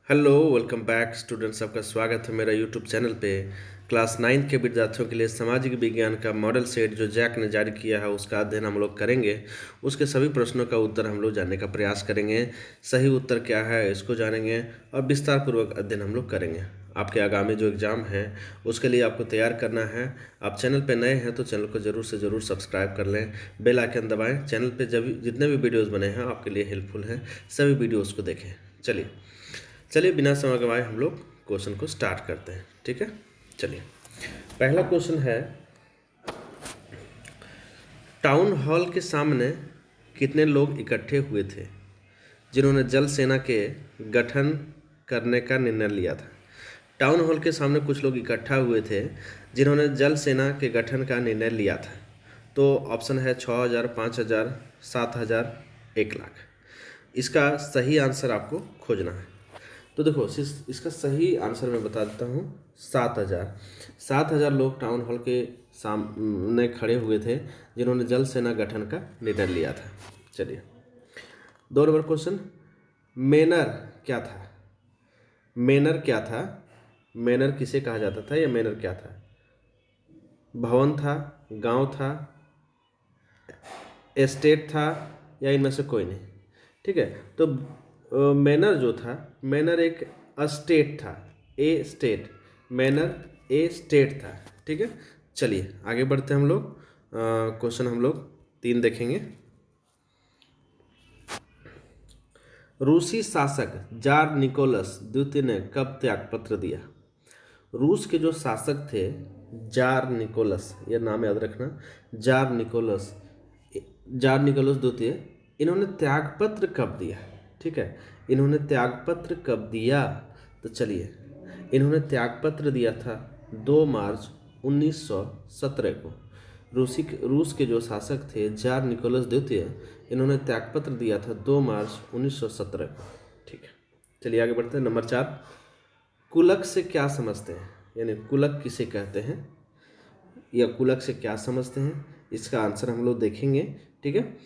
Hello welcome back students, आपका स्वागत है मेरा यूट्यूब चैनल पे। क्लास 9 के विद्यार्थियों के लिए सामाजिक विज्ञान का मॉडल सेट जो जैक ने जारी किया है उसका अध्ययन हम लोग करेंगे। उसके सभी प्रश्नों का उत्तर हम लोग जानने का प्रयास करेंगे। सही उत्तर क्या है इसको जानेंगे और विस्तार पूर्वक अध्ययन हम लोग करेंगे। आपके आगामी जो एग्ज़ाम है उसके लिए आपको तैयार करना है। आप चैनल पे नए हैं तो चैनल को ज़रूर से ज़रूर सब्सक्राइब कर लें, बेल आइकन दबाएं। चैनल पे जब जितने भी वीडियोज़ बने हैं आपके लिए हेल्पफुल हैं, सभी वीडियोज़ को देखें। चलिए बिना समय गंवाए हम लोग क्वेश्चन को स्टार्ट करते हैं। ठीक है, चलिए पहला क्वेश्चन है, टाउन हॉल के सामने कितने लोग इकट्ठे हुए थे जिन्होंने जल सेना के गठन करने का निर्णय लिया था। टाउन हॉल के सामने कुछ लोग इकट्ठा हुए थे जिन्होंने जल सेना के गठन का निर्णय लिया था। तो ऑप्शन है 6,000, 5,000, 7,000, 1,00,000। इसका सही आंसर आपको खोजना है। तो देखो इसका सही आंसर मैं बता देता हूँ, 7,000 लोग टाउन हॉल के सामने खड़े हुए थे जिन्होंने जल सेना गठन का निर्णय लिया था। चलिए 2 नंबर क्वेश्चन, मैनर क्या था? मैनर क्या था? मैनर किसे कहा जाता था या मैनर क्या था? भवन था, गांव था, एस्टेट था या इनमें से कोई नहीं? ठीक है, तो मैनर जो था, मैनर एक स्टेट था, ए स्टेट, मैनर ए स्टेट था। ठीक है, चलिए आगे बढ़ते हैं हम लोग। क्वेश्चन हम लोग 3 देखेंगे। रूसी शासक जार निकोलस द्वितीय ने कब त्यागपत्र दिया? रूस के जो शासक थे जार निकोलस, यह नाम याद रखना, जार निकोलस, जार निकोलस द्वितीय, इन्होंने त्यागपत्र कब दिया? ठीक है, इन्होंने त्यागपत्र कब दिया? तो चलिए, इन्होंने त्यागपत्र दिया था 2 मार्च 1917 को। रूस के जो शासक थे जार निकोलस द्वितीय, इन्होंने त्यागपत्र दिया था 2 मार्च 1917 को। ठीक है, चलिए आगे बढ़ते हैं। नंबर 4, कुलक से क्या समझते हैं, यानी कुलक किसे कहते हैं या कुलक से क्या समझते हैं, इसका आंसर हम लोग देखेंगे। ठीक है,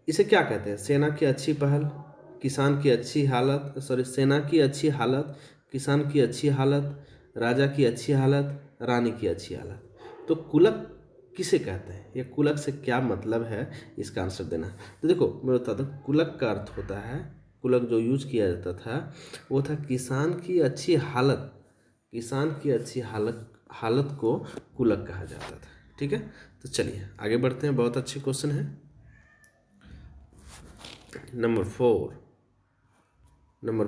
इसे क्या कहते हैं? सेना की अच्छी पहल, किसान की अच्छी हालत, सेना की अच्छी हालत, किसान की अच्छी हालत, राजा की अच्छी हालत, रानी की अच्छी हालत। तो कुलक किसे कहते हैं या कुलक से क्या मतलब है, इसका आंसर देना। तो देखो मैं बताता हूँ, कुलक का अर्थ होता है, कुलक जो यूज किया जाता था वो था किसान की अच्छी हालत, किसान की अच्छी हालत को कुलक कहा जाता था। ठीक है, तो चलिए आगे बढ़ते हैं, बहुत अच्छे क्वेश्चन है। नंबर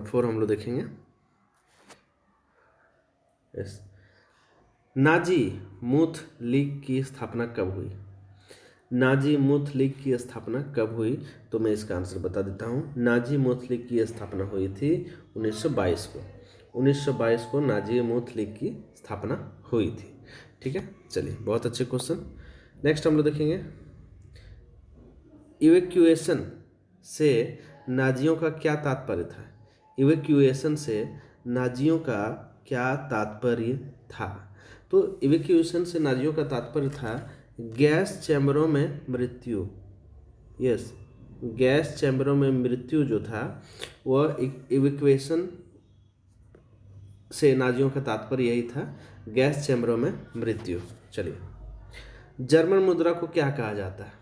4 हम लोग देखेंगे। यस, नाजी मूथ लीग की स्थापना कब हुई? नाजी मूथ लीग की स्थापना कब हुई? तो मैं इसका आंसर बता देता हूँ। नाजी मूथ लीग की स्थापना हुई थी 1922 को। 1922 को नाजी मूथ लीग की स्थापना हुई थी। ठीक है, चलिए बहुत अच्छे क्वेश्चन। नेक्स्ट हम लोग देखेंगे, इवैक्यूएशन से नाजियों का क्या तात्पर्य था? इवैक्यूएशन से नाजियों का क्या तात्पर्य था? तो इवैक्यूएशन से नाजियों का तात्पर्य था गैस चैम्बरों में मृत्यु। यस, गैस चैम्बरों में मृत्यु जो था वह इवैक्यूएशन से नाजियों का तात्पर्य यही था, गैस चैम्बरों में मृत्यु। चलिए, जर्मन मुद्रा को क्या कहा जाता है?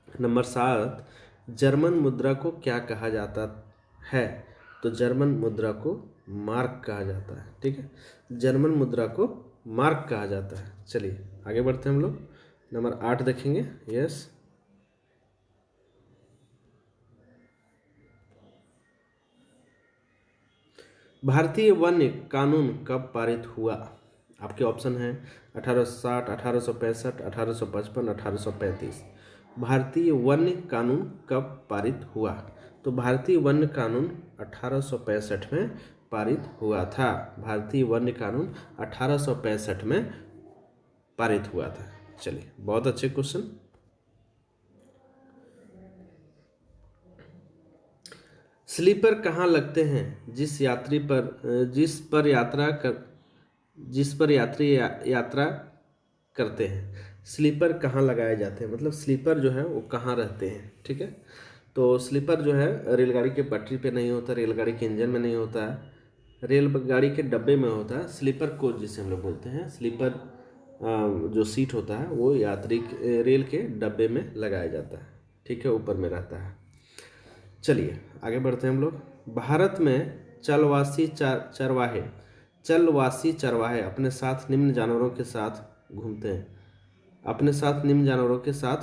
नंबर 7, जर्मन मुद्रा को क्या कहा जाता है? तो जर्मन मुद्रा को मार्क कहा जाता है। ठीक है, जर्मन मुद्रा को मार्क कहा जाता है। चलिए आगे बढ़ते हैं हम लोग, नंबर 8 देखेंगे। यस, भारतीय वन्य कानून कब पारित हुआ? आपके ऑप्शन हैं 1860, 1865, 1855, 1835। भारतीय वन्य कानून कब पारित हुआ? तो भारतीय वन्य कानून 1865 में पारित हुआ था। भारतीय वन्य कानून 1865 में पारित हुआ था। चलिए बहुत अच्छे क्वेश्चन। स्लीपर कहाँ लगते हैं जिस पर यात्री यात्रा करते हैं? स्लीपर कहाँ लगाए जाते हैं, मतलब स्लीपर जो है वो कहाँ रहते हैं? ठीक है, तो स्लीपर जो है रेलगाड़ी के पटरी पे नहीं होता, रेलगाड़ी के इंजन में नहीं होता है, रेलगाड़ी के डब्बे में होता है। स्लीपर कोच जिसे हम लोग बोलते हैं, स्लीपर जो सीट होता है वो यात्री रेल के डब्बे में लगाया जाता है, ठीक है, ऊपर में रहता है। चलिए आगे बढ़ते हैं हम लोग। भारत में चलवासी चरवाहे अपने साथ निम्न जानवरों के साथ घूमते हैं, अपने साथ निम्न जानवरों के साथ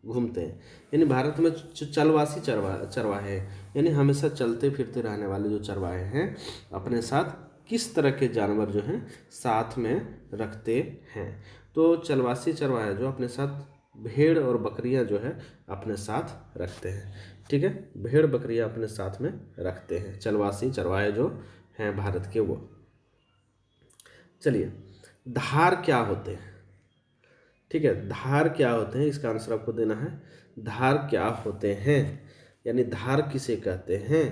घूमते हैं। यानी भारत में चलवासी चरवाहे यानी हमेशा चलते फिरते रहने वाले जो चरवाहे हैं, अपने साथ किस तरह के जानवर जो हैं साथ में रखते हैं। तो चलवासी चरवाहे जो अपने साथ भेड़ और बकरियां जो है अपने साथ रखते हैं, ठीक है, भेड़ बकरियां अपने साथ में रखते हैं चलवासी चरवाहे जो हैं भारत के वो। चलिए, धार क्या होते हैं, ठीक है, धार क्या होते हैं, इसका आंसर आपको देना है। धार क्या होते हैं यानी धार किसे कहते हैं,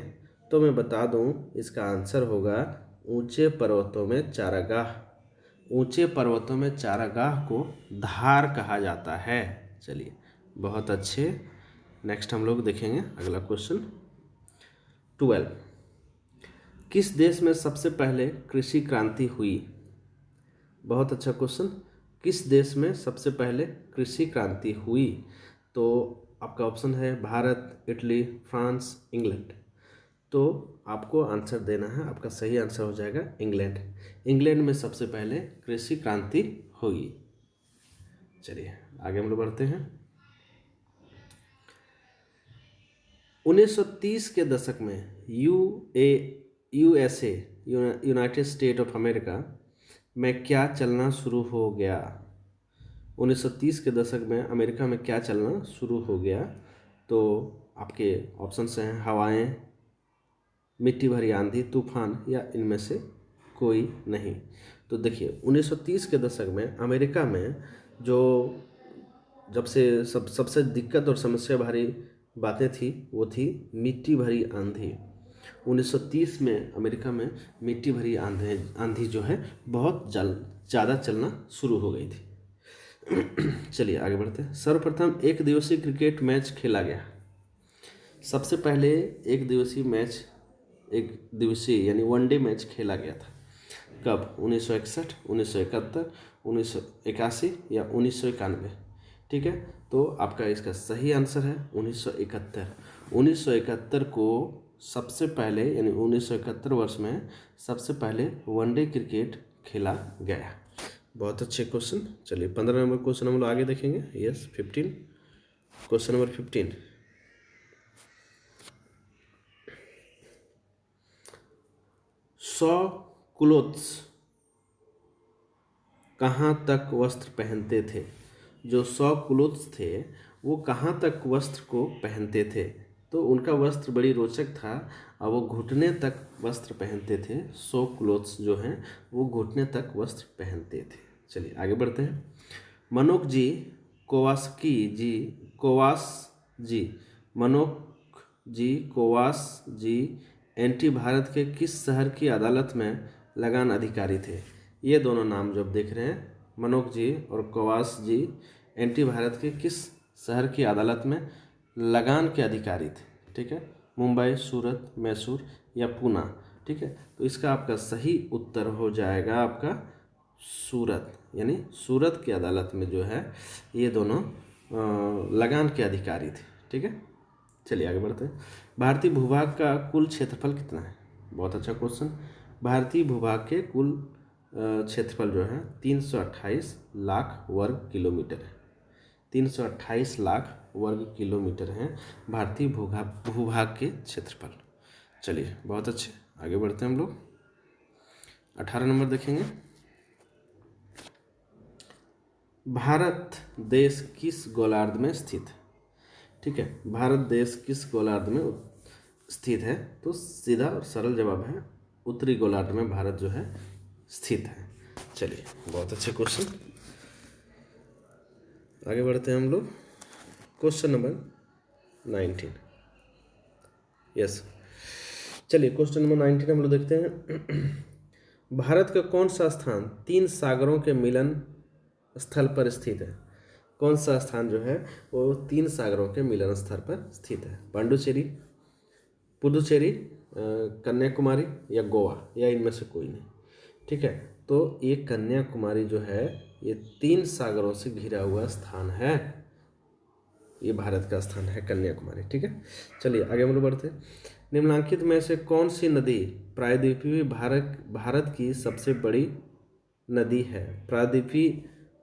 तो मैं बता दूं, इसका आंसर होगा ऊंचे पर्वतों में चारागाह। ऊंचे पर्वतों में चारागाह को धार कहा जाता है। चलिए बहुत अच्छे। नेक्स्ट हम लोग देखेंगे अगला क्वेश्चन 12। किस देश में सबसे पहले कृषि क्रांति हुई? बहुत अच्छा क्वेश्चन। किस देश में सबसे पहले कृषि क्रांति हुई? तो आपका ऑप्शन है भारत, इटली, फ्रांस, इंग्लैंड। तो आपको आंसर देना है, आपका सही आंसर हो जाएगा इंग्लैंड। इंग्लैंड में सबसे पहले कृषि क्रांति हुई। चलिए आगे हम लोग बढ़ते हैं। 1930 के दशक में USA United state of America में क्या चलना शुरू हो गया? 1930 के दशक में अमेरिका में क्या चलना शुरू हो गया? तो आपके ऑप्शंस हैं हवाएं, मिट्टी भरी आंधी, तूफान या इनमें से कोई नहीं। तो देखिए 1930 के दशक में अमेरिका में जो जब से सबसे दिक्कत और समस्या भरी बातें थी वो थी मिट्टी भरी आंधी। 1930 में अमेरिका में मिट्टी भरी आंधी जो है बहुत ज़्यादा चलना शुरू हो गई थी। चलिए आगे बढ़ते हैं। सर्वप्रथम एक दिवसीय क्रिकेट मैच खेला गया। सबसे पहले एक दिवसीय यानी वनडे मैच खेला गया था कब? 1961, 1971, 1981 या 1991, ठीक है। तो आपका इसका सही आंसर है 1971। 1971 को सबसे पहले यानी 1971 वर्ष में सबसे पहले वनडे क्रिकेट खेला गया। बहुत अच्छे क्वेश्चन। चलिए 15 नंबर क्वेश्चन हम लोग आगे देखेंगे। Yes 15, question number 15। 100 क्लोथ्स कहाँ तक वस्त्र पहनते थे? जो 100 क्लोथ्स थे वो कहाँ तक वस्त्र को पहनते थे? तो उनका वस्त्र बड़ी रोचक था और वो घुटने तक वस्त्र पहनते थे। 100 क्लोथ्स जो हैं वो घुटने तक वस्त्र पहनते थे। चलिए आगे बढ़ते हैं। मनोक जी कोवास जी एंटी भारत के किस शहर की अदालत में लगान अधिकारी थे? ये दोनों नाम जो आप देख रहे हैं, मनोक जी और कोवास जी एंटी भारत के किस शहर की अदालत में लगान के अधिकारी थे? ठीक है, मुंबई, सूरत, मैसूर या पूना, ठीक है। तो इसका आपका सही उत्तर हो जाएगा आपका सूरत, यानी सूरत की अदालत में जो है ये दोनों लगान के अधिकारी थे, ठीक है। चलिए आगे बढ़ते हैं। भारतीय भूभाग का कुल क्षेत्रफल कितना है? बहुत अच्छा क्वेश्चन। भारतीय भूभाग के कुल क्षेत्रफल जो है 328 लाख वर्ग किलोमीटर है। 328 लाख वर्ग किलोमीटर हैं भारतीय भूभाग के क्षेत्रफल। चलिए बहुत अच्छे, आगे बढ़ते हैं हम लोग। 18 नंबर देखेंगे। भारत देश किस गोलार्ध में स्थित है? ठीक है, भारत देश किस गोलार्ध में स्थित है? तो सीधा और सरल जवाब है उत्तरी गोलार्ध में भारत जो है स्थित है। चलिए बहुत अच्छे क्वेश्चन, आगे बढ़ते हैं हम लोग। Question number 19। यस, चलिए क्वेश्चन नंबर 19 हम लोग देखते हैं। भारत का कौन सा स्थान 3 सागरों के मिलन स्थल पर स्थित है? कौन सा स्थान जो है वो 3 सागरों के मिलन स्थल पर स्थित है? पांडुचेरी, पुदुचेरी, कन्याकुमारी या गोवा, या इनमें से कोई नहीं। ठीक है, तो ये कन्याकुमारी जो है ये 3 सागरों से घिरा हुआ स्थान है। ये भारत का स्थान है कन्याकुमारी। ठीक है, चलिए आगे हम लोग बढ़ते हैं। निम्नलिखित में से कौन सी नदी प्रायद्वीपीय भारत की सबसे बड़ी नदी है?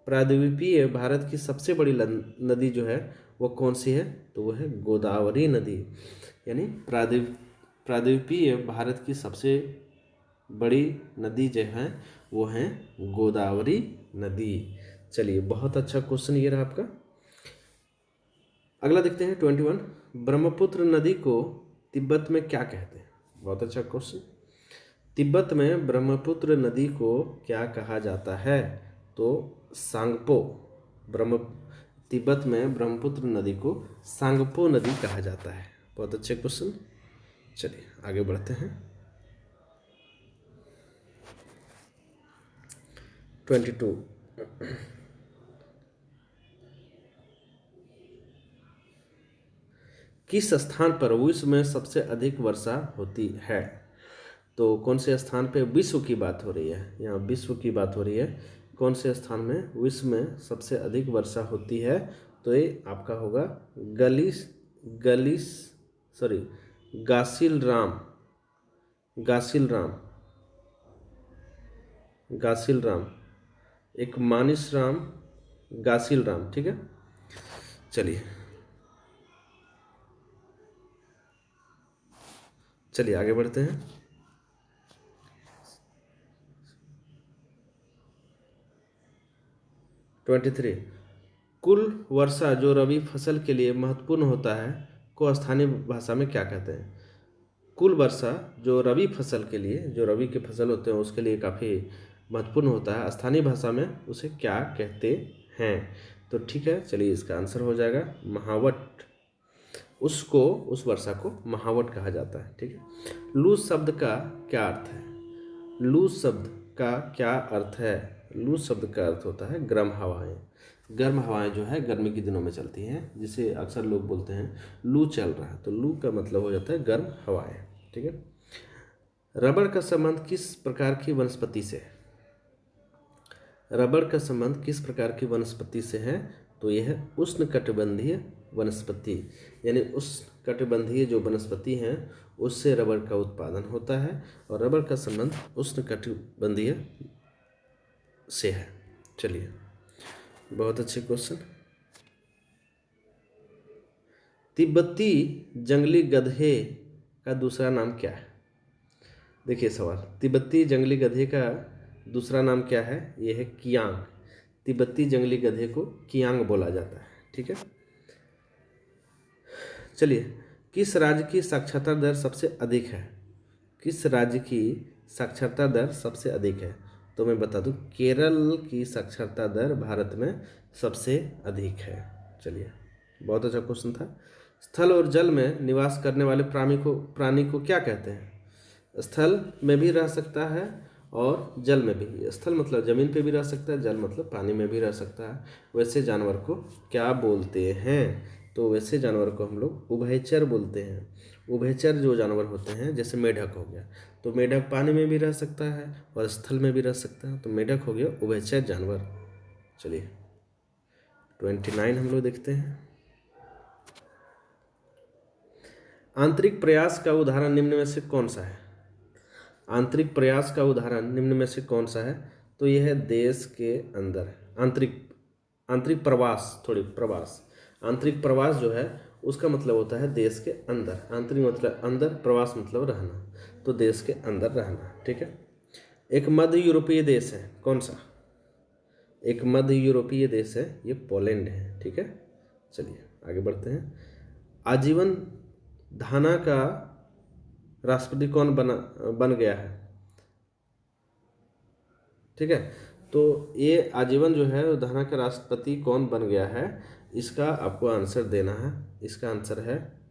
प्रायद्वीपीय भारत की सबसे बड़ी नदी जो है वो कौन सी है? तो वो है गोदावरी नदी। यानी प्रायद्वीपीय भारत की सबसे बड़ी नदी जो है वो है गोदावरी नदी। चलिए, बहुत अच्छा क्वेश्चन ये रहा आपका। अगला देखते हैं 21। ब्रह्मपुत्र नदी को तिब्बत में क्या कहते हैं? बहुत अच्छा क्वेश्चन। तिब्बत में ब्रह्मपुत्र नदी को क्या कहा जाता है? तो सांगपो। तिब्बत में ब्रह्मपुत्र नदी को सांगपो नदी कहा जाता है। बहुत अच्छे क्वेश्चन। चलिए आगे बढ़ते हैं। 22। किस स्थान पर विश्व में सबसे अधिक वर्षा होती है? तो कौन से स्थान पे विश्व की बात हो रही है? यहाँ विश्व की बात हो रही है। कौन से स्थान में विश्व में सबसे अधिक वर्षा होती है? तो ये आपका होगा गासिल राम, एक मानिस राम, गासिल राम। ठीक है, चलिए आगे बढ़ते हैं। 23। कुल वर्षा जो रबी फसल के लिए महत्वपूर्ण होता है को स्थानीय भाषा में क्या कहते हैं? कुल वर्षा जो रबी फसल के लिए, जो रबी के फसल होते हैं उसके लिए काफ़ी महत्वपूर्ण होता है, स्थानीय भाषा में उसे क्या कहते हैं? तो ठीक है, चलिए इसका आंसर हो जाएगा महावट। उस वर्षा को महावट कहा जाता है। ठीक है। लू शब्द का क्या अर्थ है? लू शब्द का क्या अर्थ है? लू शब्द का अर्थ होता है गर्म हवाएं। गर्म हवाएं जो है गर्मी के दिनों में चलती हैं, जिसे अक्सर लोग बोलते हैं लू चल रहा है। तो लू का मतलब हो जाता है गर्म हवाएं। ठीक है। रबड़ का संबंध किस प्रकार की वनस्पति से है? रबड़ का संबंध किस प्रकार की वनस्पति से है? तो यह है उष्णकटिबंधीय वनस्पति। यानी उष्णकटिबंधीय जो वनस्पति हैं उससे रबड़ का उत्पादन होता है, और रबड़ का संबंध उष्णकटिबंधीय से है। चलिए, बहुत अच्छे क्वेश्चन। तिब्बती जंगली गधे का दूसरा नाम क्या है? देखिए सवाल, तिब्बती जंगली गधे का दूसरा नाम क्या है? यह है कियांग। तिब्बती जंगली गधे को कियांग बोला जाता है। ठीक है। चलिए, किस राज्य की साक्षरता दर सबसे अधिक है? किस राज्य की साक्षरता दर सबसे अधिक है? तो मैं बता दूं, केरल की साक्षरता दर भारत में सबसे अधिक है। चलिए, बहुत अच्छा क्वेश्चन था। स्थल और जल में निवास करने वाले प्राणी को क्या कहते हैं? स्थल में भी रह सकता है और जल में भी। स्थल मतलब जमीन पे भी रह सकता है, जल मतलब पानी में भी रह सकता है। वैसे जानवर को क्या बोलते हैं? तो वैसे जानवर को हम लोग उभयचर बोलते हैं। उभयचर जो जानवर होते हैं, जैसे मेढक हो गया, तो मेढक पानी में भी रह सकता है और स्थल में भी रह सकता है, तो मेढक हो गया उभयचर जानवर। चलिए 29 हम लोग देखते हैं। आंतरिक प्रयास का उदाहरण निम्न में से कौन सा है? आंतरिक प्रयास का उदाहरण निम्न में से कौन सा है? तो यह है देश के अंदर आंतरिक प्रवास। आंतरिक प्रवास जो है उसका मतलब होता है देश के अंदर। आंतरिक मतलब अंदर, प्रवास मतलब रहना, तो देश के अंदर रहना। ठीक है। एक मध्य यूरोपीय देश है, कौन सा? एक मध्य यूरोपीय देश है, ये पोलैंड है। ठीक है। चलिए आगे बढ़ते हैं। आजीवन घाना का राष्ट्रपति कौन बन गया है? ठीक है, तो ये आजीवन जो है घाना का राष्ट्रपति कौन बन गया है, इसका आपको आंसर देना है। इसका आंसर है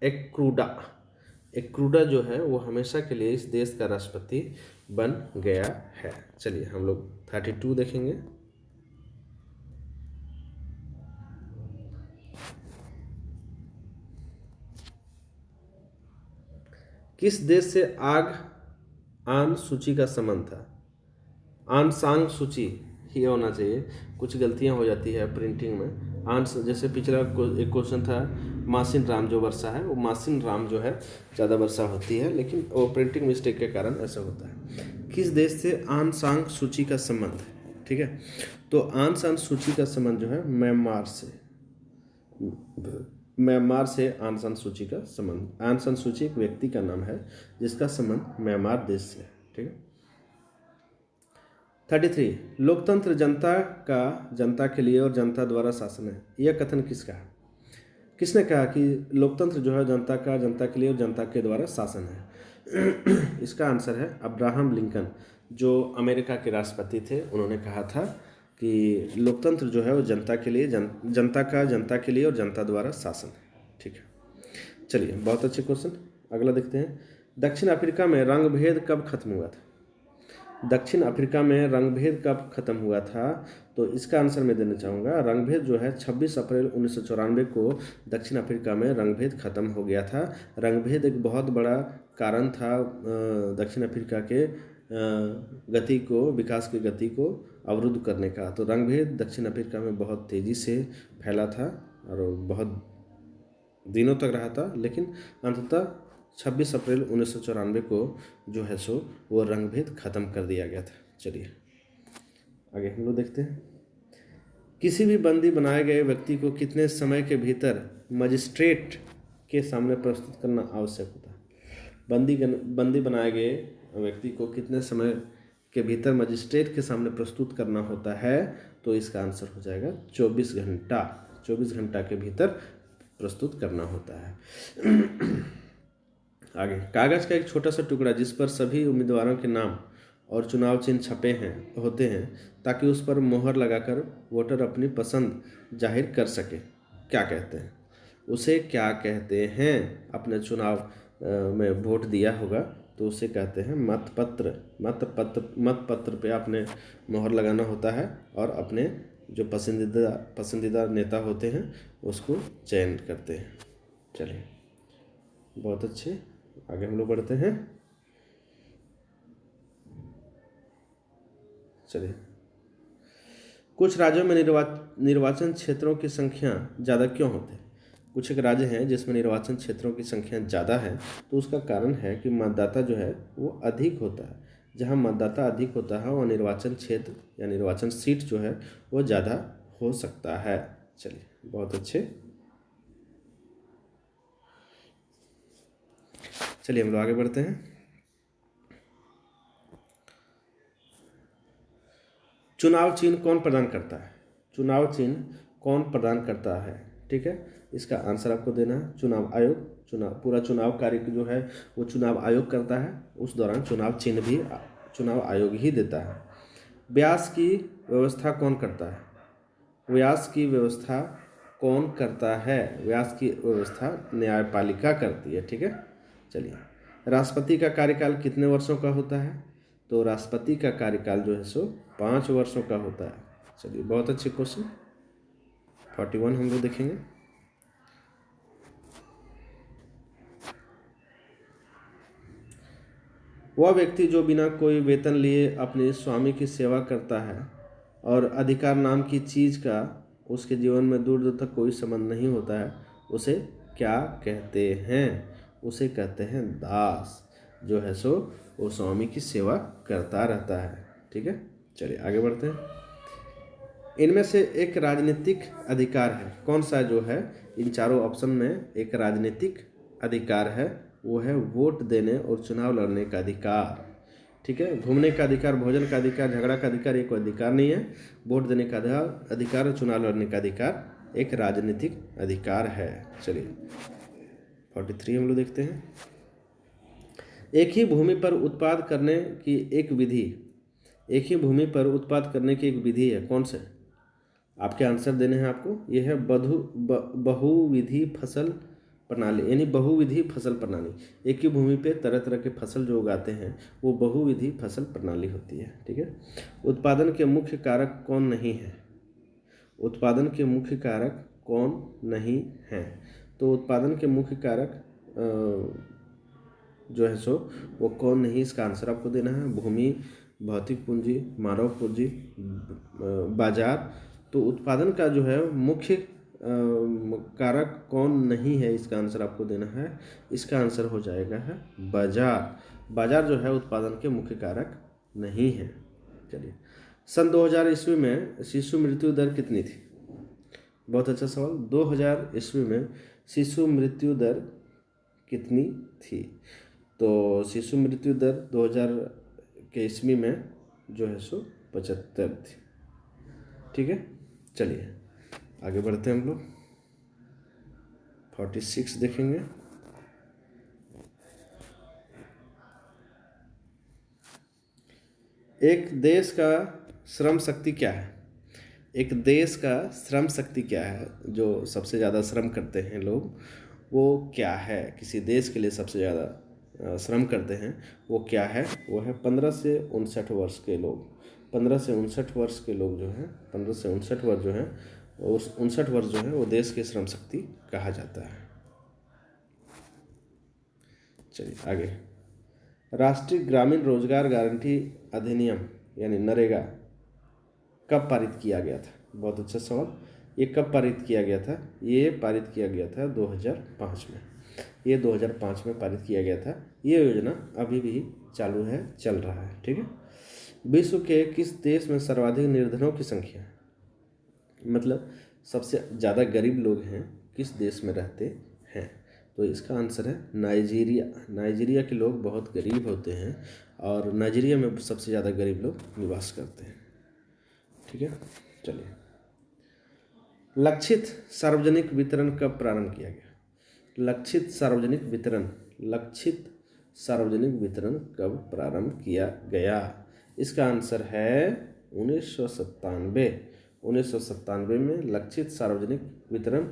एक्रूडा। एक्रूडा जो है वो हमेशा के लिए इस देश का राष्ट्रपति बन गया है। चलिए हम लोग 32 देखेंगे। किस देश से आन सूची का संबंध था? आन सांग सूची ही होना चाहिए, कुछ गलतियां हो जाती है प्रिंटिंग में। जैसे पिछला एक क्वेश्चन था मासिन राम जो वर्षा है, वो मासिन राम जो है ज़्यादा वर्षा होती है, लेकिन वो प्रिंटिंग मिस्टेक के कारण ऐसा होता है। किस देश से आन सांग सूची का संबंध है? ठीक है, तो आन सांग सूची का संबंध जो है म्यांमार से आन सान सूची का संबंध। आन सान सूची एक व्यक्ति का नाम है जिसका संबंध म्यांमार देश से है। ठीक है। 33 लोकतंत्र जनता के लिए और जनता द्वारा शासन है, यह कथन किसका है? किसने कहा कि लोकतंत्र जो है जनता के लिए और जनता के द्वारा शासन है? इसका आंसर है अब्राहम लिंकन, जो अमेरिका के राष्ट्रपति थे। उन्होंने कहा था कि लोकतंत्र जो है वो जनता के लिए जनता के लिए और जनता द्वारा शासन है। ठीक है, चलिए बहुत अच्छे क्वेश्चन। अगला देखते हैं, दक्षिण अफ्रीका में रंगभेद कब खत्म हुआ था? दक्षिण अफ्रीका में रंगभेद कब खत्म हुआ था? तो इसका आंसर मैं देना चाहूँगा, रंगभेद जो है 26 अप्रैल 1994 को दक्षिण अफ्रीका में रंगभेद खत्म हो गया था। रंगभेद एक बहुत बड़ा कारण था दक्षिण अफ्रीका के विकास की गति को अवरुद्ध करने का। तो रंगभेद दक्षिण अफ्रीका में बहुत तेज़ी से फैला था और बहुत दिनों तक रहा था, लेकिन अंततः 26 अप्रैल 1994 को जो है सो वो रंगभेद खत्म कर दिया गया था। चलिए आगे हम लोग देखते हैं, किसी भी बंदी बनाए गए व्यक्ति को कितने समय के भीतर मजिस्ट्रेट के सामने प्रस्तुत करना आवश्यक होता है? बंदी बनाए गए व्यक्ति को कितने समय के भीतर मजिस्ट्रेट के सामने प्रस्तुत करना होता है? तो इसका आंसर हो जाएगा 24 घंटा। 24 घंटा के भीतर प्रस्तुत करना होता है। आगे, कागज का एक छोटा सा टुकड़ा जिस पर सभी उम्मीदवारों के नाम और चुनाव चिन्ह छपे होते हैं ताकि उस पर मोहर लगाकर वोटर अपनी पसंद जाहिर कर सके, क्या कहते हैं? उसे क्या कहते हैं? अपने चुनाव में वोट दिया होगा तो उसे कहते हैं मतपत्र। मतपत्र पे आपने मोहर लगाना होता है और अपने जो पसंदीदा नेता होते हैं उसको चयन करते हैं। चलिए बहुत अच्छे, आगे हम लोग बढ़ते हैं। चलिए, कुछ राज्यों में निर्वाचन क्षेत्रों की संख्या ज़्यादा क्यों होती है? कुछ एक राज्य हैं जिसमें निर्वाचन क्षेत्रों की संख्या ज़्यादा है, तो उसका कारण है कि मतदाता जो है वो अधिक होता है। जहाँ मतदाता अधिक होता है वहाँ निर्वाचन क्षेत्र या निर्वाचन सीट जो है वो ज़्यादा हो सकता है। चलिए बहुत अच्छे, चलिए हम लोग आगे बढ़ते हैं। चुनाव चिन्ह कौन प्रदान करता है? चुनाव चिन्ह कौन प्रदान करता है? ठीक है, इसका आंसर आपको देना है चुनाव आयोग। पूरा चुनाव कार्य जो है वो चुनाव आयोग करता है, उस दौरान चुनाव चिन्ह भी चुनाव आयोग ही देता है। व्यास की व्यवस्था कौन करता है? व्यास की व्यवस्था कौन करता है? व्यास की व्यवस्था न्यायपालिका करती है। ठीक है, चलिए, राष्ट्रपति का कार्यकाल कितने वर्षों का होता है? तो राष्ट्रपति का कार्यकाल जो है सो 5 वर्षों का होता है। चलिए बहुत अच्छे क्वेश्चन। 41 हम लोग देखेंगे, वह व्यक्ति जो बिना कोई वेतन लिए अपने स्वामी की सेवा करता है और अधिकार नाम की चीज़ का उसके जीवन में दूर दूर तक कोई संबंध नहीं होता है, उसे क्या कहते हैं? उसे कहते हैं दास, जो है सो वो स्वामी की सेवा करता रहता है। ठीक है, चलिए आगे बढ़ते हैं। इनमें से एक राजनीतिक अधिकार है, कौन सा जो है? इन चारों ऑप्शन में एक राजनीतिक अधिकार है, वो है वोट देने और चुनाव लड़ने का अधिकार। ठीक है, घूमने का अधिकार, भोजन का अधिकार, झगड़ा का अधिकार ये कोई अधिकार नहीं है। वोट देने का अधिकार और चुनाव लड़ने का अधिकार एक राजनीतिक अधिकार है। चलिए 43 हम लोग देखते हैं, एक ही भूमि पर उत्पाद करने की एक विधि है, कौन से? आपके आंसर देने हैं आपको। यह है बहुविधि फसल प्रणाली, यानी बहुविधि फसल प्रणाली। एक ही भूमि पे तरह तरह के फसल जो उगाते हैं वो बहुविधि फसल प्रणाली होती है। ठीक है, उत्पादन के मुख्य कारक कौन नहीं है? उत्पादन के मुख्य कारक कौन नहीं है? तो उत्पादन के मुख्य कारक जो है सो वो कौन नहीं, इसका आंसर आपको देना है। भूमि, भौतिक पूंजी, मानव पूंजी, बाजार। तो उत्पादन का जो है मुख्य कारक कौन नहीं है, इसका आंसर आपको देना है। इसका आंसर हो जाएगा है बाजार। बाजार जो है उत्पादन के मुख्य कारक नहीं है। चलिए, सन 2000 ईस्वी में शिशु मृत्यु दर कितनी थी? बहुत अच्छा सवाल। 2000 ईस्वी में शिशु मृत्यु दर कितनी थी? तो शिशु मृत्यु दर 2000 के ईस्वी में जो है सो 75 थी। ठीक है, चलिए आगे बढ़ते हैं हम लोग। 46 देखेंगे। एक देश का श्रम शक्ति क्या है? एक देश का श्रम शक्ति क्या है? जो सबसे ज़्यादा श्रम करते हैं लोग, वो क्या है? किसी देश के लिए सबसे ज़्यादा श्रम करते हैं वो क्या है? वो है 15 से 59 वर्ष के लोग। 15 से 59 वर्ष के लोग जो हैं, 15 से 59 वर्ष जो हैं, उस 59 वर्ष जो है वो देश की श्रम शक्ति कहा जाता है। चलिए आगे। राष्ट्रीय ग्रामीण रोजगार गारंटी अधिनियम यानी नरेगा कब पारित किया गया था? बहुत अच्छा सवाल। ये कब पारित किया गया था? ये पारित किया गया था 2005 में। ये 2005 में पारित किया गया था। ये योजना अभी भी चालू है, चल रहा है। ठीक है। विश्व के किस देश में सर्वाधिक निर्धनों की संख्या है? मतलब सबसे ज़्यादा गरीब लोग हैं किस देश में रहते हैं? तो इसका आंसर है नाइजीरिया। नाइजीरिया के लोग बहुत गरीब होते हैं और नाइजीरिया में सबसे ज़्यादा गरीब लोग निवास करते हैं। ठीक है, चलिए। लक्षित सार्वजनिक वितरण कब प्रारंभ किया गया? लक्षित सार्वजनिक वितरण कब प्रारंभ किया गया? इसका आंसर है 1997। 1997 में लक्षित सार्वजनिक वितरण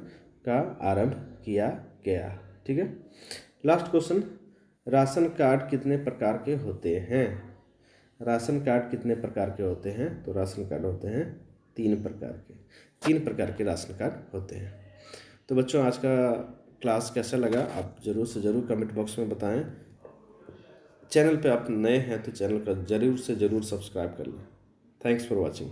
का आरंभ किया गया। ठीक है। लास्ट क्वेश्चन, राशन कार्ड कितने प्रकार के होते हैं? राशन कार्ड कितने प्रकार के होते हैं? तो राशन कार्ड होते हैं 3 प्रकार के। 3 प्रकार के राशन कार्ड होते हैं। तो बच्चों, आज का क्लास कैसा लगा आप ज़रूर से ज़रूर कमेंट बॉक्स में बताएं। चैनल पे आप नए हैं तो चैनल का ज़रूर से ज़रूर सब्सक्राइब कर लें। Thanks for watching.